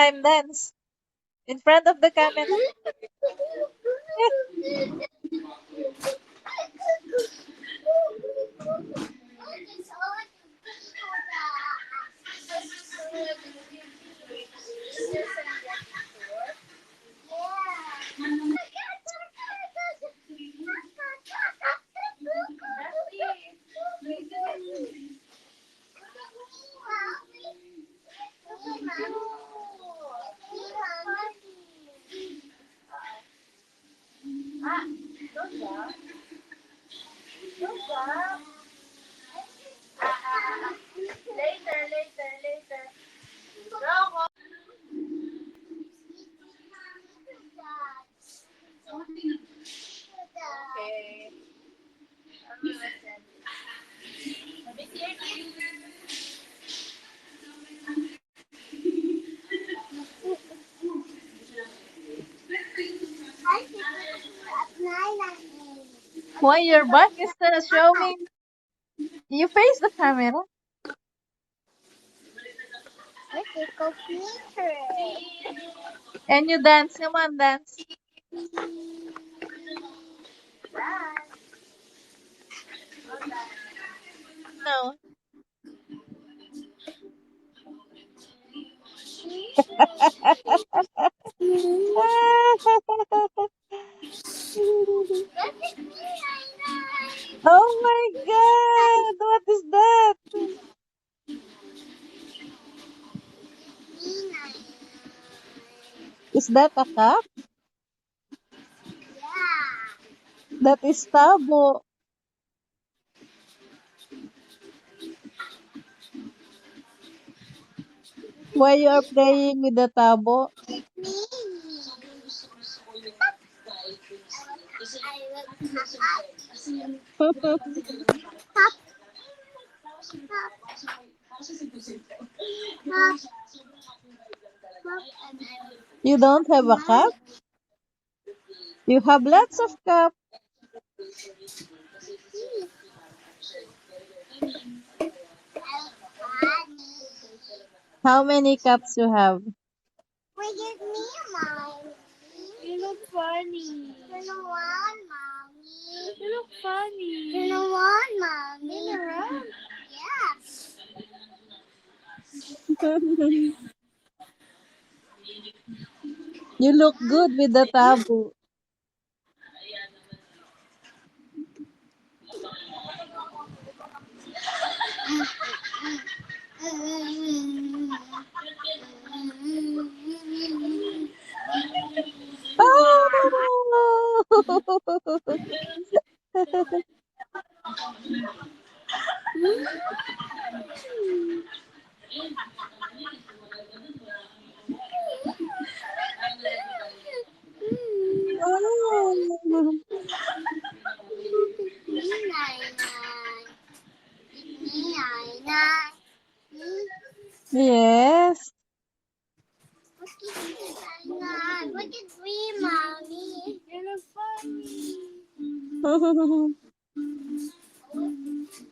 time dance. In front of the camera. Why your back is still showing? You face the camera. And you dance. Come on, dance. No. Oh my god! What is that? Is that a cup? That is tabo. Why you are playing with the tabo? You don't have a cup? You have lots of cup. How many cups you have? You look funny. You don't want, mommy. You look funny. You don't want, mommy. Turn around. Yes. You look good with the tabo. Oh! Yes. Look at me, mommy. You look funny.